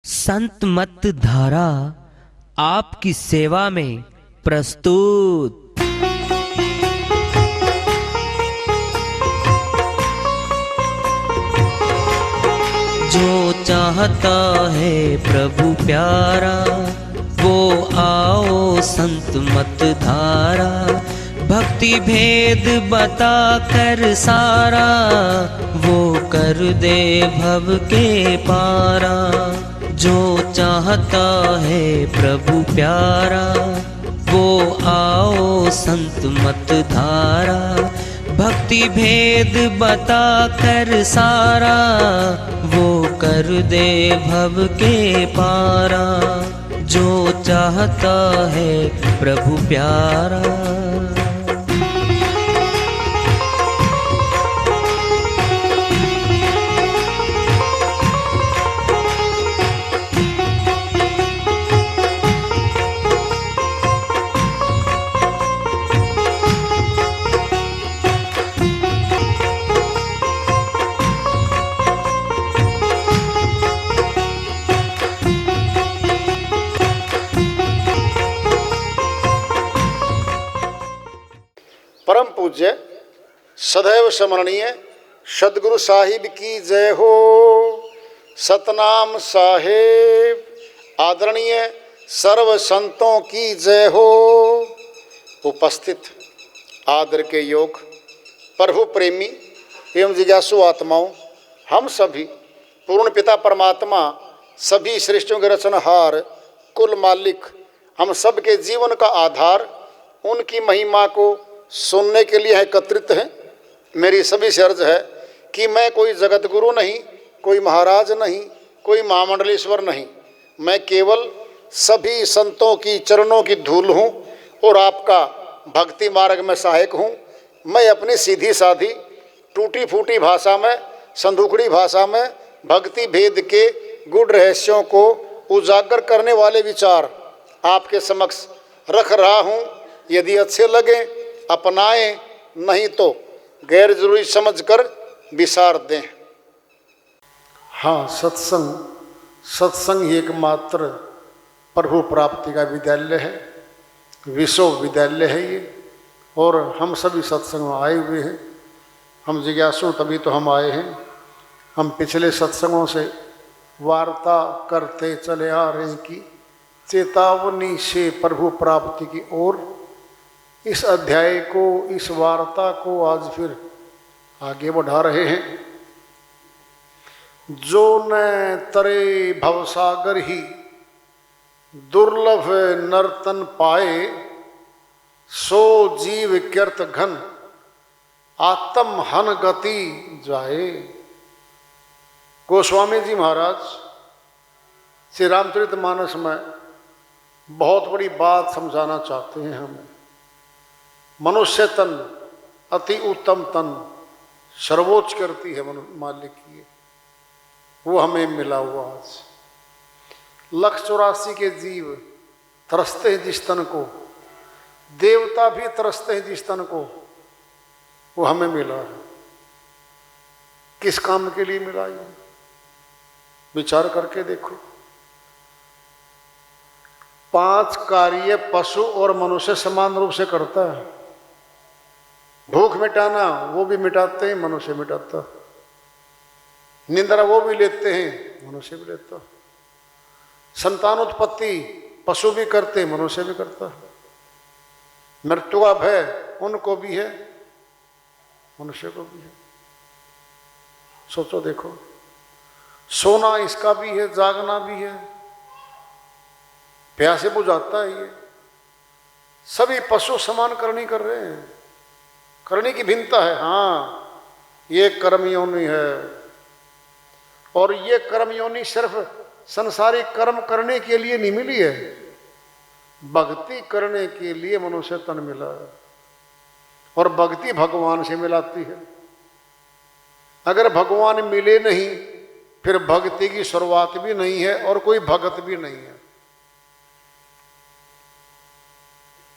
संत मत धारा आपकी सेवा में प्रस्तुत। जो चाहता है प्रभु प्यारा वो आओ संत मत धारा। भक्ति भेद बता कर सारा वो कर दे भव के पारा। जो चाहता है प्रभु प्यारा वो आओ संत मत धारा। भक्ति भेद बता कर सारा वो कर दे भव के पारा। जो चाहता है प्रभु प्यारा। परम पूज्य सदैव स्मरणीय सदगुरु साहिब की जय हो। सतनाम साहेब आदरणीय सर्व संतों की जय हो। उपस्थित आदर के योग प्रभु प्रेमी एवं जिज्ञासु आत्माओं, हम सभी पूर्ण पिता परमात्मा सभी सृष्टियों के रचनहार कुल मालिक हम सब के जीवन का आधार उनकी महिमा को सुनने के लिए एकत्रित हैं। मेरी सभी से अर्ज है कि मैं कोई जगत गुरु नहीं, कोई महाराज नहीं, कोई महामंडलेश्वर नहीं। मैं केवल सभी संतों की चरणों की धूल हूँ और आपका भक्ति मार्ग में सहायक हूँ। मैं अपनी सीधी साधी टूटी फूटी भाषा में, संदूकड़ी भाषा में भक्ति भेद के गूढ़ रहस्यों को उजागर करने वाले विचार आपके समक्ष रख रहा हूँ। यदि अच्छे लगे अपनाएं, नहीं तो गैर जरूरी समझकर विसार दें। हाँ, सत्संग ही एकमात्र प्रभु प्राप्ति का विद्यालय है, विश्वविद्यालय है ये। और हम सभी सत्संग में आए हुए हैं। हम जिज्ञासु तभी तो हम आए हैं। हम पिछले सत्संगों से वार्ता करते चले आ रहे हैं कि चेतावनी से प्रभु प्राप्ति की ओर। इस अध्याय को, इस वार्ता को आज फिर आगे बढ़ा रहे हैं। जो न तरे भवसागर ही दुर्लभ नर्तन पाए, सो जीव कृत घन आत्म हन गति जाए। गोस्वामी जी महाराज श्री रामचरितमानस में बहुत बड़ी बात समझाना चाहते हैं हमें। मनुष्य तन अति उत्तम तन सर्वोच्च करती है मालिक की, वो हमें मिला हुआ आज। 184 के जीव तरसते हैं जिस तन को, देवता भी तरसते हैं जिस तन को, वो हमें मिला है। किस काम के लिए मिला ये विचार करके देखो। 5 कार्य पशु और मनुष्य समान रूप से करता है। भूख मिटाना वो भी मिटाते हैं, मनुष्य मिटाता। निंद्रा वो भी लेते हैं, मनुष्य भी लेता। संतान उत्पत्ति पशु भी करते, मनुष्य भी करता। मृत्यु का भय उनको भी है, मनुष्य को भी है। सोचो देखो, सोना इसका भी है, जागना भी है, प्यासे बुझाता है ये। सभी पशु समान करनी कर रहे हैं। करने की भिन्नता है। हाँ, ये कर्म योनि है और ये कर्म योनि सिर्फ संसारिक कर्म करने के लिए नहीं मिली है, भक्ति करने के लिए मनुष्य तन मिला है। और भक्ति भगवान से मिलाती है। अगर भगवान मिले नहीं फिर भक्ति की शुरुआत भी नहीं है और कोई भगत भी नहीं है।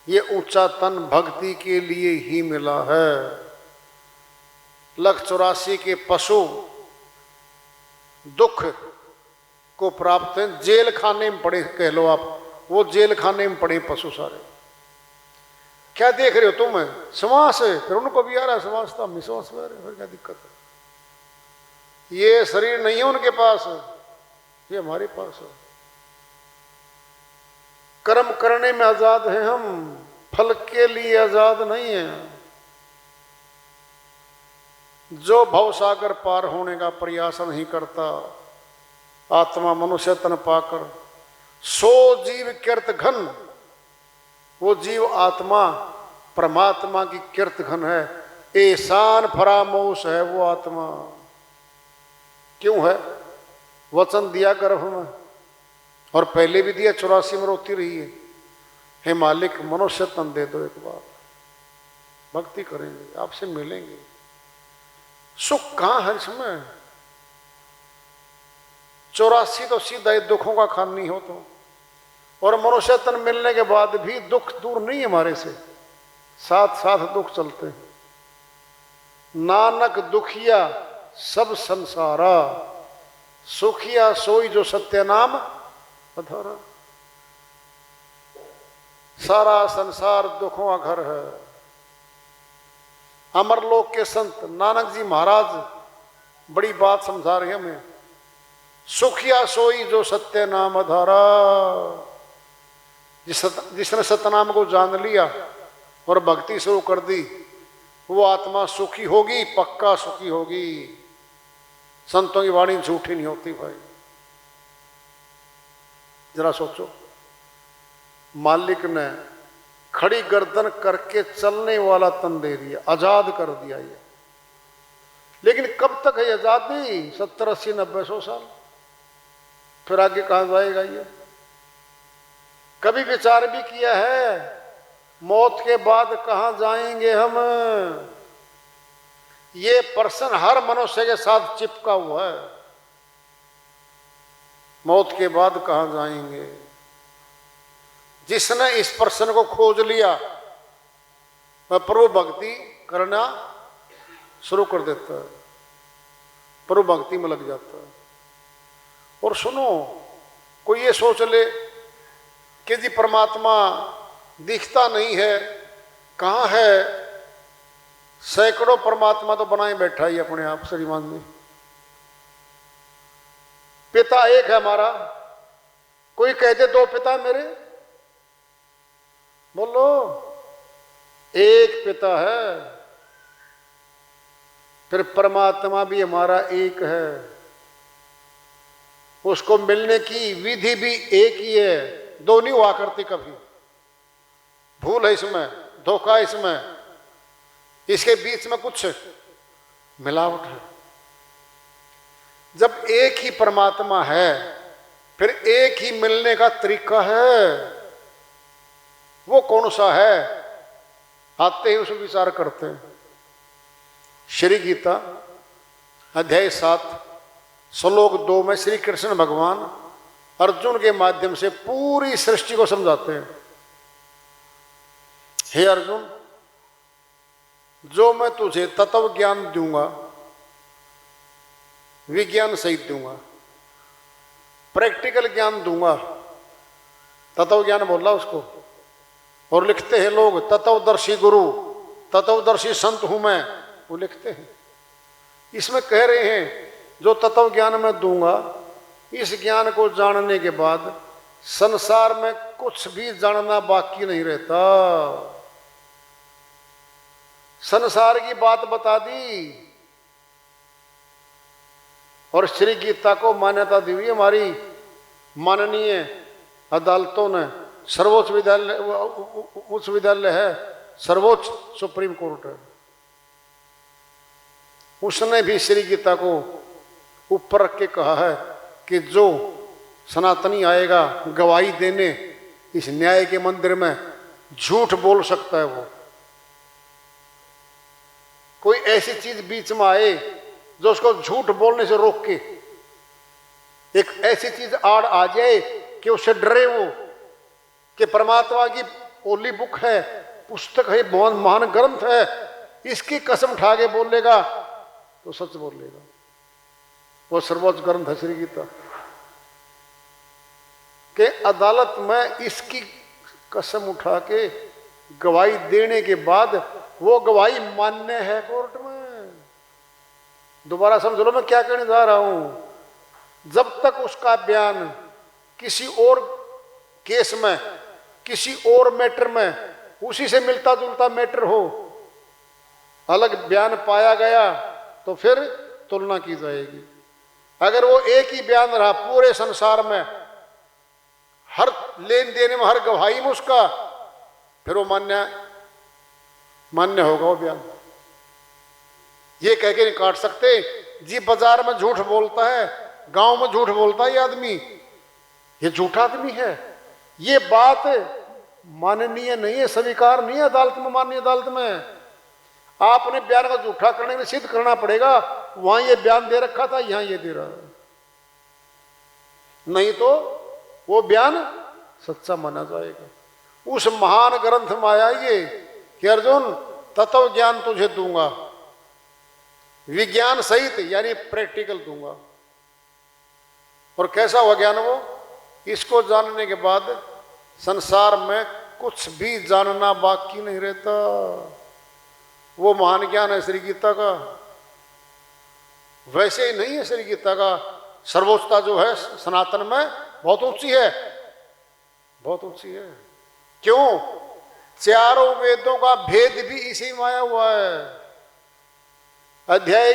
ये ऊंचा तन भक्ति के लिए ही मिला है। 184 के पशु दुख को प्राप्त हैं, जेल खाने में पड़े कह लो आप, वो जेल खाने में पड़े पशु सारे। क्या देख रहे हो तुम? श्वास है, फिर उनको भी आ रहा है श्वास, तो निश्वास में आ रहे, फिर क्या दिक्कत है? ये शरीर नहीं है उनके पास, ये हमारे पास है। कर्म करने में आजाद हैं हम, फल के लिए आजाद नहीं है। जो भवसागर पार होने का प्रयास नहीं करता, आत्मा मनुष्य तन पाकर सो जीव कृत घन, वो जीव आत्मा परमात्मा की कृत घन है, एहसान फरामोश है वो आत्मा। क्यों है? वचन दिया गर्भ में, और पहले भी दिया, 84 में रोती रही है, हे मालिक मनुष्य तन दे दो एक बार, भक्ति करेंगे, आपसे मिलेंगे। सुख कहां है इसमें? 84 तो सीधा दुखों का खानी हो तो, और मनुष्य तन मिलने के बाद भी दुख दूर नहीं हमारे से, साथ साथ दुख चलते हैं। नानक दुखिया सब संसारा, सुखिया सोई जो सत्य नाम अधारा। सारा संसार दुखों का घर है। अमरलोक के संत नानक जी महाराज बड़ी बात समझा रहे हैं हमें, सुखिया सोई जो सत्य नाम अधारा। जिसने सतनाम को जान लिया और भक्ति शुरू कर दी, वो आत्मा सुखी होगी, पक्का सुखी होगी। संतों की वाणी झूठी नहीं होती भाई। जरा सोचो, मालिक ने खड़ी गर्दन करके चलने वाला तन दे दिया, आजाद कर दिया ये। लेकिन कब तक है आजादी? 70, 80, 90, 100 साल, फिर आगे कहां जाएगा ये? कभी विचार भी किया है मौत के बाद कहां जाएंगे हम? ये प्रश्न हर मनुष्य के साथ चिपका हुआ है, मौत के बाद कहां जाएंगे? जिसने इस प्रश्न को खोज लिया वह प्रभु भक्ति करना शुरू कर देता है, प्रभु भक्ति में लग जाता है। और सुनो, कोई ये सोच ले कि जी परमात्मा दिखता नहीं है, कहाँ है? सैकड़ों परमात्मा तो बनाए बैठा ही अपने आप श्रीमान ने। पिता एक है हमारा, कोई कहते 2 पिता मेरे, बोलो एक पिता है। फिर परमात्मा भी हमारा एक है, उसको मिलने की विधि भी एक ही है, 2 नहीं हुआ करती कभी। भूल है इसमें, धोखा है इसमें, इसके बीच में कुछ मिलावट है। जब एक ही परमात्मा है, फिर एक ही मिलने का तरीका है, वो कौन सा है? आते ही उसे विचार करते हैं। श्री गीता अध्याय 7 श्लोक 2 में श्री कृष्ण भगवान अर्जुन के माध्यम से पूरी सृष्टि को समझाते हैं। हे अर्जुन, जो मैं तुझे तत्व ज्ञान दूंगा, विज्ञान सहित दूंगा, प्रैक्टिकल ज्ञान दूंगा, तत्व ज्ञान बोला उसको। और लिखते हैं लोग तत्वदर्शी गुरु, तत्वदर्शी संत हूं मैं, वो लिखते हैं। इसमें कह रहे हैं जो तत्व ज्ञान मैं दूंगा, इस ज्ञान को जानने के बाद संसार में कुछ भी जानना बाकी नहीं रहता। संसार की बात बता दी और श्री गीता को मान्यता दी हुई हमारी माननीय अदालतों ने। सर्वोच्च विद्यालय, उच्च विद्यालय है, सर्वोच्च सुप्रीम कोर्ट है, उसने भी श्री गीता को ऊपर रख के कहा है कि जो सनातनी आएगा गवाही देने इस न्याय के मंदिर में, झूठ बोल सकता है वो। कोई ऐसी चीज बीच में आए जो उसको झूठ बोलने से रोक के, एक ऐसी चीज आड़ आ जाए कि उससे डरे वो, कि परमात्मा की ओली बुक है, पुस्तक है, महान ग्रंथ है, इसकी कसम उठा के बोलेगा तो सच बोलेगा। वो सर्वोच्च ग्रंथ है श्री गीता। अदालत में इसकी कसम उठा के गवाही देने के बाद वो गवाही मान्य है कोर्ट में। दोबारा समझ लो मैं क्या कहने जा रहा हूं। जब तक उसका बयान किसी और केस में, किसी और मैटर में उसी से मिलता जुलता मैटर हो, अलग बयान पाया गया तो फिर तुलना की जाएगी। अगर वो एक ही बयान रहा पूरे संसार में, हर लेन देन में, हर गवाही में उसका, फिर वो मान्य होगा वो बयान। ये कह के नहीं काट सकते जी बाजार में झूठ बोलता है, गांव में झूठ बोलता है ये आदमी, ये झूठा आदमी है। ये बात माननीय नहीं है, स्वीकार नहीं है अदालत में, माननीय अदालत में। आपने बयान का झूठा करने में सिद्ध करना पड़ेगा वहां ये बयान दे रखा था, यहां ये दे रहा है, नहीं तो वो बयान सच्चा माना जाएगा। उस महान ग्रंथ में आया ये कि अर्जुन तत्व ज्ञान तुझे दूंगा, विज्ञान सहित यानी प्रैक्टिकल दूंगा। और कैसा हुआ ज्ञान वो? इसको जानने के बाद संसार में कुछ भी जानना बाकी नहीं रहता। वो महान ज्ञान है श्री गीता का। वैसे ही नहीं है श्री गीता का सर्वोच्चता जो है सनातन में बहुत ऊंची है, बहुत ऊंची है। क्यों? चारों वेदों का भेद भी इसी में आया हुआ है। अध्याय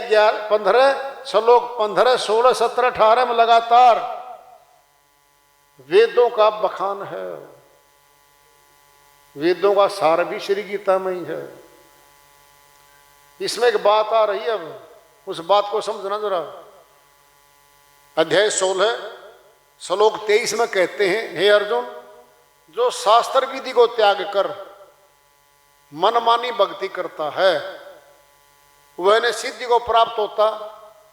15 श्लोक 15 16 17 18 में लगातार वेदों का बखान है। वेदों का सार भी श्री गीता में ही है। इसमें एक बात आ रही है, अब उस बात को समझना जरा। अध्याय 16 श्लोक 23 में कहते हैं, हे अर्जुन, जो शास्त्र विधि को त्याग कर मनमानी भक्ति करता है वह न सिद्धि को प्राप्त होता,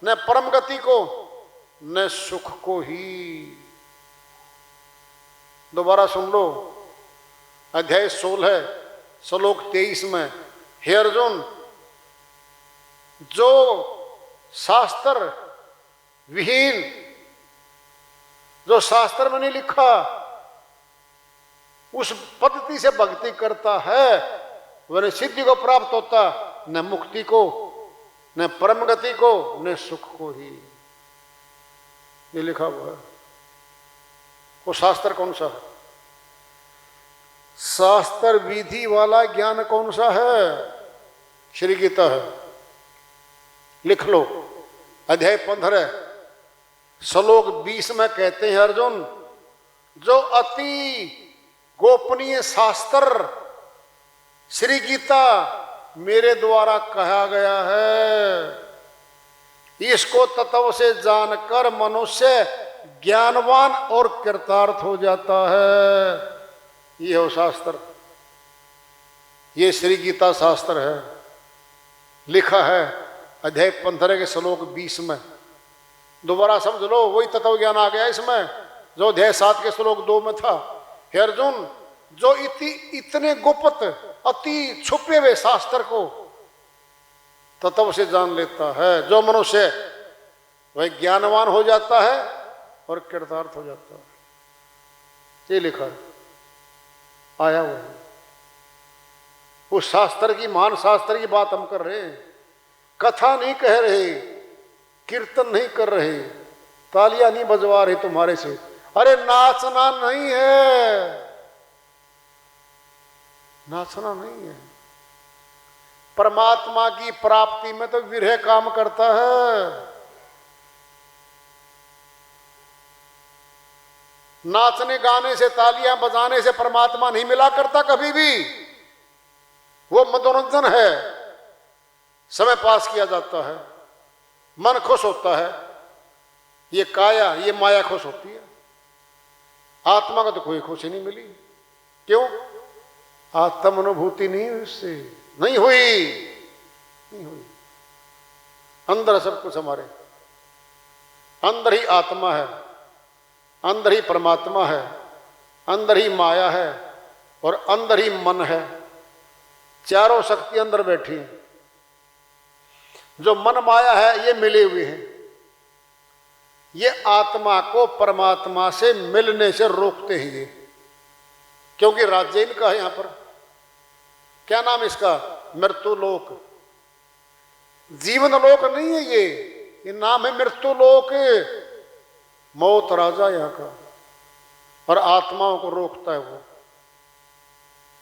न परम गति को, न सुख को ही। दोबारा सुन लो, अध्याय 16 श्लोक 23 में, हे अर्जुन, जो शास्त्र विहीन, जो शास्त्र में नहीं लिखा उस पद्धति से भक्ति करता है वह न सिद्धि को प्राप्त होता, न मुक्ति को, न परम गति को, न सुख को ही। ये लिखा हुआ है। वो शास्त्र कौन सा है? शास्त्र विधि वाला ज्ञान कौन सा है? श्री गीता है। लिख लो, अध्याय 15 श्लोक 20 में कहते हैं, अर्जुन, जो अति गोपनीय शास्त्र श्री गीता मेरे द्वारा कहा गया है, इसको तत्व से जानकर मनुष्य ज्ञानवान और कृतार्थ हो जाता है। ये हो शास्त्र, ये श्री गीता शास्त्र है। लिखा है अध्याय 15 के श्लोक 20 में। दोबारा समझ लो, वही तत्व ज्ञान आ गया इसमें जो अध्याय 7 के श्लोक 2 में था। हे अर्जुन, जो इतने गुप्त अति छुपे हुए शास्त्र को तत्व से जान लेता है, जो मनुष्य वह ज्ञानवान हो जाता है और कृतार्थ हो जाता है। ये लिखा है, आया हुआ है। उस शास्त्र की, महान शास्त्र की बात हम कर रहे हैं। कथा नहीं कह रहे, कीर्तन नहीं कर रहे, तालियां नहीं बजवा रहे तुम्हारे से। अरे नाचना नहीं है, नाचना नहीं है। परमात्मा की प्राप्ति में तो विरह काम करता है। नाचने गाने से, तालियां बजाने से परमात्मा नहीं मिला करता कभी भी। वो मनोरंजन है, समय पास किया जाता है, मन खुश होता है। ये काया, ये माया खुश होती है, आत्मा को तो कोई खुशी नहीं मिली। क्यों? आत्म अनुभूति नहीं हुई, उससे नहीं हुई, नहीं हुई। अंदर सब कुछ हमारे अंदर ही आत्मा है, अंदर ही परमात्मा है, अंदर ही माया है और अंदर ही मन है। चारों शक्ति अंदर बैठी है। जो मन माया है ये मिले हुए हैं। ये आत्मा को परमात्मा से मिलने से रोकते हैं ये, क्योंकि राज्य इनका है। यहां पर क्या नाम इसका? मृत्यु लोक। जीवन लोक नहीं है ये नाम है मृत्यु लोक। मौत राजा यहाँ का, और आत्माओं को रोकता है वो,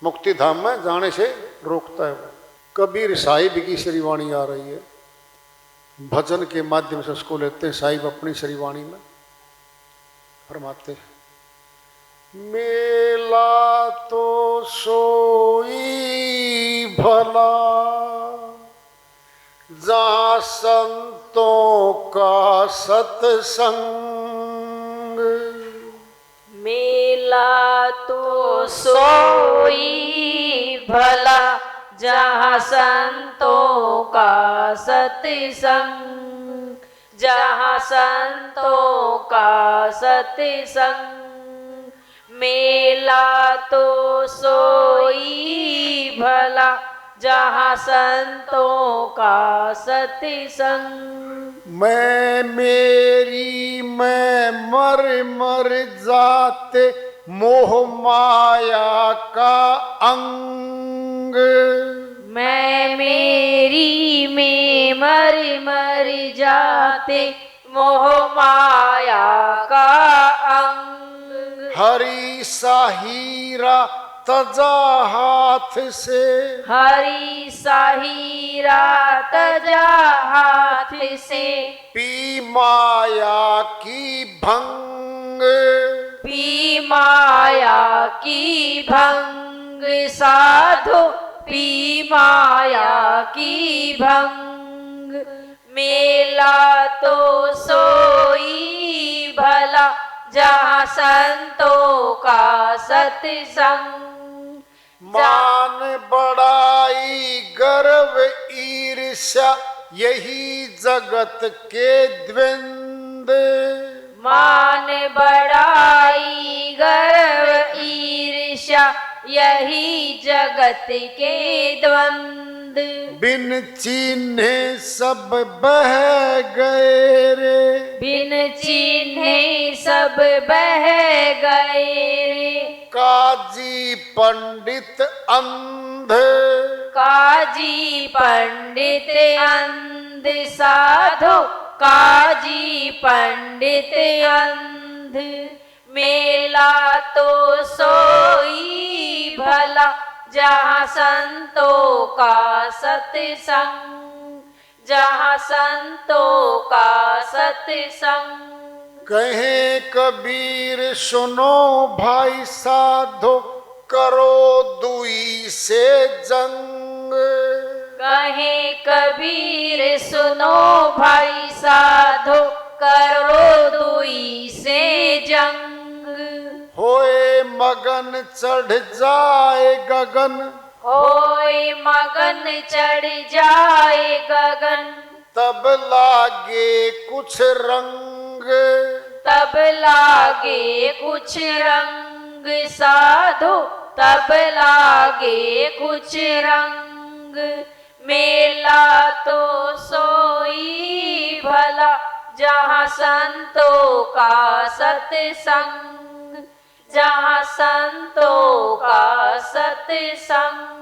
मुक्ति धाम में जाने से रोकता है वो। कबीर साहिब की श्रीवाणी आ रही है, भजन के माध्यम से उसको लेते हैं साहिब अपनी श्रीवाणी में। फरमाते हैं, मेला तो सोई भला जहाँ संतों का सत्संग। मेला तो सोई भला जहाँ संतों का सत्संग, जहाँ संतों का सत्संग। मेला तो सोई भला जहाँ संतों का सत्संग। मैं मेरी मैं मर मर जाते मोह माया का अंग। मैं मेरी में मर मर जाते मोह माया का अंग। हरी साहीरा तजा हाथ से, हरी साहीरा तजा हाथ से। पी माया की भंग, पी माया की भंग। साधो पी माया की भंग। मेला तो सोई भला जहाँ संतों का सत्संग। मान बड़ाई गर्व ईर्ष्या यही जगत के द्वंद। मान बड़ाई गर्व ईर्ष्या यही जगत के द्वंद। बिन चिन्हे सब बह गए रे, बिन चिन्हे सब बह गए रे। काजी पंडित अंध, काजी पंडित अंध। साधो काजी पंडित अंध। मेला तो सोई भला जहाँ संतों का सत्संग, जहाँ संतों का सत्संग। कहे कबीर सुनो भाई साधो करो दुई से जंग। कहे कबीर सुनो भाई साधो करो दुई से जंग। होए मगन चढ़ जाए गगन, होए मगन चढ़ जाए गगन। तब लागे कुछ रंग, तब लागे कुछ रंग। साधो तब लागे कुछ रंग। मेला तो सोई भला जहाँ संतों का सत्संग, जहाँ संतों का सत्संग।